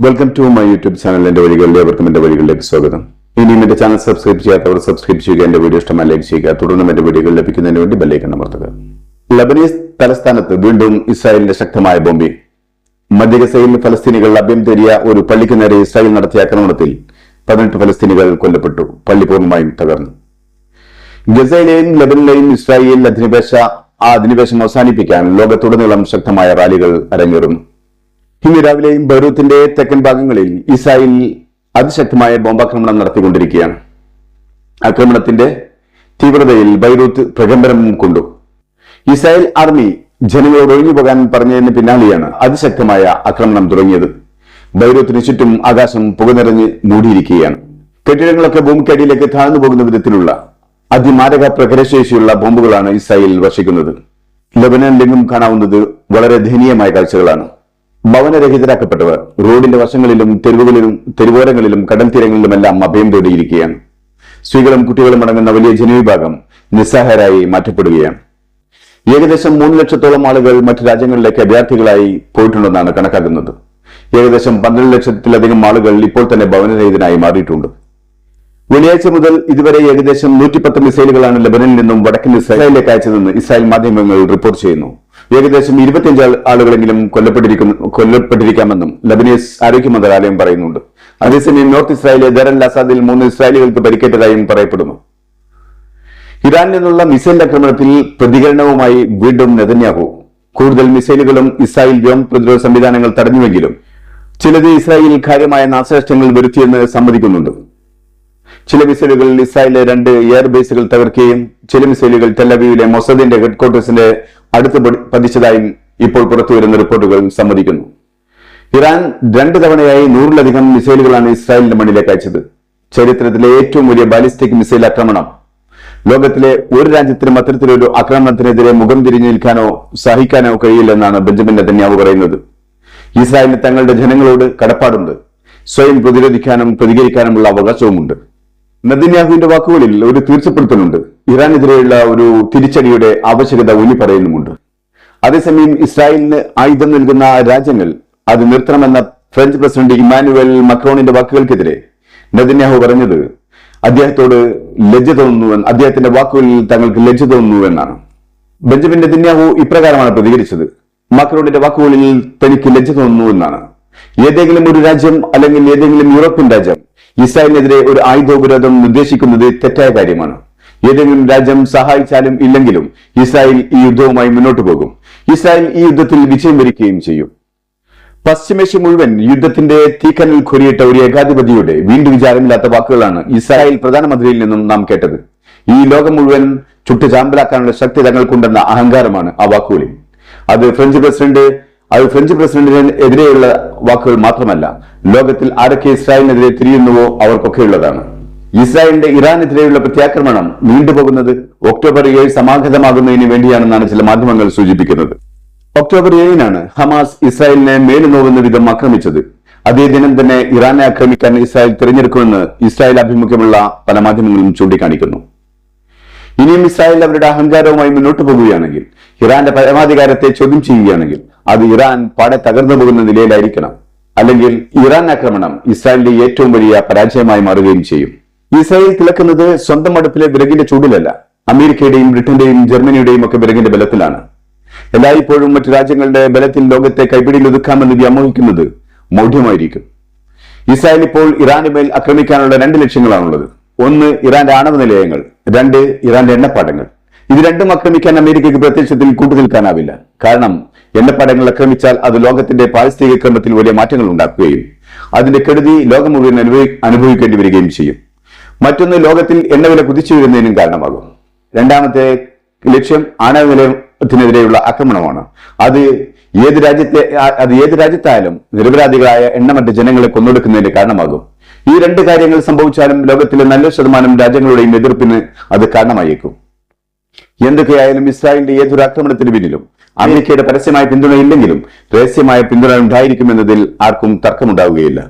Welcome to my YouTube channel. എന്റെ വഴികളിലേവർക്കും എന്റെ വഴികളിലേക്ക് സ്വാഗതം. ഇനിയും എന്റെ ചാനൽ സബ്സ്ക്രൈബ് ചെയ്യാത്തവർ സബ്സ്ക്രൈബ് ചെയ്യുക, എന്റെ വീഡിയോ ഇഷ്ടമായി ലൈക്ക് ചെയ്യുക, തുടർന്നും എന്റെ വീഡിയോകൾ ലഭിക്കുന്നതിന് വേണ്ടി ബെല്ലൈക്കൺ അമർത്തുക. ലബനീസ് തലസ്ഥാനത്ത് വീണ്ടും ഇസ്രായേലിന്റെ ശക്തമായ ബോംബിംഗ്. മധ്യഗസയിൽ ഫലസ്തീനികൾ അഭയം തേടിയ ഒരു പള്ളിക്ക് നേരെ ഇസ്രായേൽ നടത്തിയ ആക്രമണത്തിൽ 18 ഫലസ്തീനികൾ കൊല്ലപ്പെട്ടു. പള്ളി പൂർണ്ണമായും തകർന്നു. ഗസയിലെയും ലബനിലെയും ഇസ്രായേൽ അധിനിവേശം അവസാനിപ്പിക്കാൻ ലോകത്തുടനീളം ശക്തമായ റാലികൾ അരങ്ങേറുന്നു. ഇന്ന് രാവിലെയും ബെയ്റൂത്തിന്റെ തെക്കൻ ഭാഗങ്ങളിൽ ഇസ്രായേൽ അതിശക്തമായ ബോംബാക്രമണം നടത്തിക്കൊണ്ടിരിക്കുകയാണ്. ആക്രമണത്തിന്റെ തീവ്രതയിൽ ബെയ്റൂത്ത് പ്രകമ്പനം കൊണ്ടു. ഇസ്രായേൽ ആർമി ജനങ്ങളോട് ഒഴിഞ്ഞുപോകാൻ പറഞ്ഞതിന് പിന്നാലെയാണ് അതിശക്തമായ ആക്രമണം തുടങ്ങിയത്. ബെയ്റൂത്തിന് ചുറ്റും ആകാശം പുകനിറഞ്ഞ് മൂടിയിരിക്കുകയാണ്. കെട്ടിടങ്ങളൊക്കെ ഭൂമിക്കടിയിലേക്ക് താഴ്ന്നു പോകുന്ന വിധത്തിലുള്ള അതിമാരക പ്രകരശേഷിയുള്ള ബോംബുകളാണ് ഇസ്രായേൽ വർഷിക്കുന്നത്. ലബനനിലെങ്ങും കാണാവുന്നത് വളരെ ദയനീയമായ കാഴ്ചകളാണ്. ഭവനരഹിതരാക്കപ്പെട്ടവർ റോഡിന്റെ വശങ്ങളിലും തെരുവോരങ്ങളിലും കടൽ തീരങ്ങളിലുമെല്ലാം അഭയം തേടിയിരിക്കുകയാണ്. സ്ത്രീകളും കുട്ടികളും അടങ്ങുന്ന വലിയ ജനവിഭാഗം നിസ്സഹായരായി മാറ്റപ്പെടുകയാണ്. ഏകദേശം 3 ലക്ഷത്തോളം ആളുകൾ മറ്റു രാജ്യങ്ങളിലേക്ക് അഭയാർത്ഥികളായി പോയിട്ടുണ്ടെന്നാണ് കണക്കാക്കുന്നത്. ഏകദേശം 12 ലക്ഷത്തിലധികം ആളുകൾ ഇപ്പോൾ തന്നെ ഭവനരഹിതനായി മാറിയിട്ടുണ്ട്. വെള്ളിയാഴ്ച മുതൽ ഇതുവരെ ഏകദേശം 110 മിസൈലുകളാണ് ലബനനിൽ നിന്നും വടക്കൻ ഇസ്രായേലിലേക്ക് അയച്ചതെന്ന് ഇസ്രായേൽ മാധ്യമങ്ങൾ റിപ്പോർട്ട് ചെയ്യുന്നു. ഏകദേശം 25 ആളുകളെങ്കിലും കൊല്ലപ്പെട്ടിരിക്കാമെന്നും ലബനീസ് ആരോഗ്യ മന്ത്രാലയം പറയുന്നുണ്ട്. അതേസമയം നോർത്ത് ഇസ്രായേലിലെ ദർ അൽ അസാദിൽ 3 ഇസ്രായേലികൾക്ക് പരിക്കേറ്റതായും പറയപ്പെടുന്നു. ഇറാനിൽ നിന്നുള്ള മിസൈൽ ആക്രമണത്തിൽ പ്രതികരണവുമായി വീണ്ടും നെതന്യാഹു. കൂടുതൽ മിസൈലുകളും ഇസ്രായേൽ വ്യോമ പ്രതിരോധ സംവിധാനങ്ങൾ തടഞ്ഞുവെങ്കിലും ചിലത് ഇസ്രായേൽ കാര്യമായ നാശനഷ്ടങ്ങൾ വരുത്തിയെന്ന് സമ്മതിക്കുന്നുണ്ട്. ചില മിസൈലുകൾ ഇസ്രായേലിലെ 2 എയർബേസുകൾ തകർക്കുകയും ചില മിസൈലുകൾ ടെലവീവിലെ മൊസാദിന്റെ ഹെഡ്ക്വാർട്ടേഴ്സിന്റെ അടുത്ത് പതിച്ചതായും ഇപ്പോൾ പുറത്തുവരുന്ന റിപ്പോർട്ടുകൾ സമ്മതിക്കുന്നു. ഇറാൻ 2 തവണയായി 100-ലധികം മിസൈലുകളാണ് ഇസ്രായേലിന്റെ മണ്ണിലേക്ക് അയച്ചത്. ചരിത്രത്തിലെ ഏറ്റവും വലിയ ബാലിസ്റ്റിക് മിസൈൽ ആക്രമണം. ലോകത്തിലെ ഒരു രാജ്യത്തിനും അത്തരത്തിലൊരു ആക്രമണത്തിനെതിരെ മുഖം തിരിഞ്ഞു നിൽക്കാനോ സഹിക്കാനോ കഴിയില്ലെന്നാണ് ബെഞ്ചമിൻ നെതന്യാഹു പറയുന്നത്. ഇസ്രായേലിന് തങ്ങളുടെ ജനങ്ങളോട് കടപ്പാടുണ്ട്. സ്വയം പ്രതിരോധിക്കാനും പ്രതികരിക്കാനുമുള്ള അവകാശവുമുണ്ട്. നെതന്യാഹുവിന്റെ വാക്കുകളിൽ ഒരു തീർച്ചപ്പെടുത്തലുണ്ട്. ഇറാനെതിരെയുള്ള ഒരു തിരിച്ചടിയുടെ ആവശ്യകത ഊന്നി പറയുന്നുമുണ്ട്. അതേസമയം ഇസ്രായേലിന് ആയുധം നൽകുന്ന രാജ്യങ്ങൾ അത് നിർത്തണമെന്ന ഫ്രഞ്ച് പ്രസിഡന്റ് ഇമ്മാനുവൽ മക്രോണിന്റെ വാക്കുകൾക്കെതിരെ നെതന്യാഹു പറഞ്ഞത് അദ്ദേഹത്തിന്റെ വാക്കുകളിൽ തങ്ങൾക്ക് ലജ്ജ തോന്നുന്നുവെന്നാണ്. ബെഞ്ചമിൻ നെതന്യാഹു ഇപ്രകാരമാണ് പ്രതികരിച്ചത്. മക്രോണിന്റെ വാക്കുകളിൽ തനിക്ക് ലജ്ജ തോന്നുന്നുവെന്നാണ്. ഏതെങ്കിലും ഒരു രാജ്യം അല്ലെങ്കിൽ ഏതെങ്കിലും യൂറോപ്യൻ രാജ്യം ഇസ്രായേലിനെതിരെ ഒരു ആയുധോപരോധം നിർദ്ദേശിക്കുന്നത് തെറ്റായ കാര്യമാണ്. ഏതെങ്കിലും രാജ്യം സഹായിച്ചാലും ഇല്ലെങ്കിലും ഇസ്രായേൽ ഈ യുദ്ധവുമായി മുന്നോട്ട് പോകും. ഇസ്രായേൽ ഈ യുദ്ധത്തിൽ വിജയം വരിക്കുകയും ചെയ്യും. പശ്ചിമേഷ്യ മുഴുവൻ യുദ്ധത്തിന്റെ തീക്കനൽ കൊരിയിട്ട ഒരു ഏകാധിപതിയുടെ വീണ്ടും വിചാരമില്ലാത്ത വാക്കുകളാണ് ഇസ്രായേൽ പ്രധാനമന്ത്രിയിൽ നിന്നും നാം കേട്ടത്. ഈ ലോകം മുഴുവൻ ചുട്ടു ചാമ്പലാക്കാനുള്ള ശക്തി തങ്ങൾക്കുണ്ടെന്ന അഹങ്കാരമാണ് ആ വാക്കുകളിൽ. അത് ഫ്രഞ്ച് പ്രസിഡന്റിനെതിരെയുള്ള വാക്കുകൾ മാത്രമല്ല, ലോകത്തിൽ ആരൊക്കെ ഇസ്രായേലിനെതിരെ തിരിയുന്നുവോ അവർക്കൊക്കെയുള്ളതാണ്. ഇസ്രായേലിന്റെ ഇറാനെതിരെയുള്ള പ്രത്യാക്രമണം നീണ്ടുപോകുന്നത് ഒക്ടോബർ 7 സമാഗതമാകുന്നതിന് വേണ്ടിയാണെന്നാണ് ചില മാധ്യമങ്ങൾ സൂചിപ്പിക്കുന്നത്. ഒക്ടോബർ 7-നാണ് ഹമാസ് ഇസ്രായേലിനെ മേലുനോവുന്ന വിധം ആക്രമിച്ചത്. അതേ ദിനം തന്നെ ഇറാനെ ആക്രമിക്കാൻ ഇസ്രായേൽ തിരഞ്ഞെടുക്കുമെന്ന് ഇസ്രായേൽ ആഭിമുഖ്യമുള്ള പല മാധ്യമങ്ങളും ചൂണ്ടിക്കാണിക്കുന്നു. ഇനിയും ഇസ്രായേൽ അവരുടെ അഹങ്കാരവുമായി മുന്നോട്ട് പോകുകയാണെങ്കിൽ, ഇറാന്റെ പരമാധികാരത്തെ ചോദ്യം ചെയ്യുകയാണെങ്കിൽ അത് ഇറാൻ പാടെ തകർന്നു പോകുന്ന നിലയിലായിരിക്കണം. അല്ലെങ്കിൽ ഇറാൻ ആക്രമണം ഇസ്രായേലിന്റെ ഏറ്റവും വലിയ പരാജയമായി മാറുകയും ചെയ്യും. ഇസ്രായേൽ തിളക്കുന്നത് സ്വന്തം അടുപ്പിലെ വിറകിന്റെ ചൂടിലല്ല, അമേരിക്കയുടെയും ബ്രിട്ടന്റെയും ജർമ്മനിയുടെയും ഒക്കെ വിറകിന്റെ ബലത്തിലാണ്. എല്ലായ്പ്പോഴും മറ്റു രാജ്യങ്ങളുടെ ബലത്തിൽ ലോകത്തെ കൈപ്പിടിയിൽ ഒതുക്കാമെന്ന് വ്യാമോഹിക്കുന്നത് മൗഢ്യമായിരിക്കും. ഇസ്രായേൽ ഇപ്പോൾ ഇറാന് മേൽ ആക്രമിക്കാനുള്ള 2 ലക്ഷ്യങ്ങളാണുള്ളത്. 1 ഇറാന്റെ ആണവ നിലയങ്ങൾ, 2 ഇറാന്റെ എണ്ണപ്പാടങ്ങൾ. ഇത് രണ്ടും ആക്രമിക്കാൻ അമേരിക്കയ്ക്ക് പ്രത്യക്ഷത്തിൽ കൂട്ടുനിൽക്കാനാവില്ല. കാരണം എണ്ണപ്പാടങ്ങൾ ആക്രമിച്ചാൽ അത് ലോകത്തിന്റെ പാരിസ്ഥിതിക ക്രമത്തിൽ വലിയ മാറ്റങ്ങൾ ഉണ്ടാക്കുകയും അതിന്റെ കെടുതി ലോകം മുഴുവൻ അനുഭവിക്കേണ്ടി വരികയും ചെയ്യും. മറ്റൊന്ന്, ലോകത്തിൽ എണ്ണവില കുതിച്ചു വരുന്നതിനും കാരണമാകും. രണ്ടാമത്തെ ലക്ഷ്യം ആണവ നിലയത്തിനെതിരെയുള്ള ആക്രമണമാണ്. അത് ഏത് രാജ്യത്തായാലും നിരപരാധികളായ എണ്ണമറ്റ ജനങ്ങളെ കൊന്നൊടുക്കുന്നതിന് കാരണമാകും. ഈ 2 കാര്യങ്ങൾ സംഭവിച്ചാലും ലോകത്തിലെ 90% രാജ്യങ്ങളുടെയും എതിർപ്പിന് അത് കാരണമായേക്കും. എന്തൊക്കെയായാലും ഇസ്രായേലിന്റെ ഏതൊരു ആക്രമണത്തിന് പിന്നിലും അമേരിക്കയുടെ പരസ്യമായ പിന്തുണയില്ലെങ്കിലും രഹസ്യമായ പിന്തുണ ഉണ്ടായിരിക്കുമെന്നതിൽ ആർക്കും തർക്കമുണ്ടാവുകയില്ല.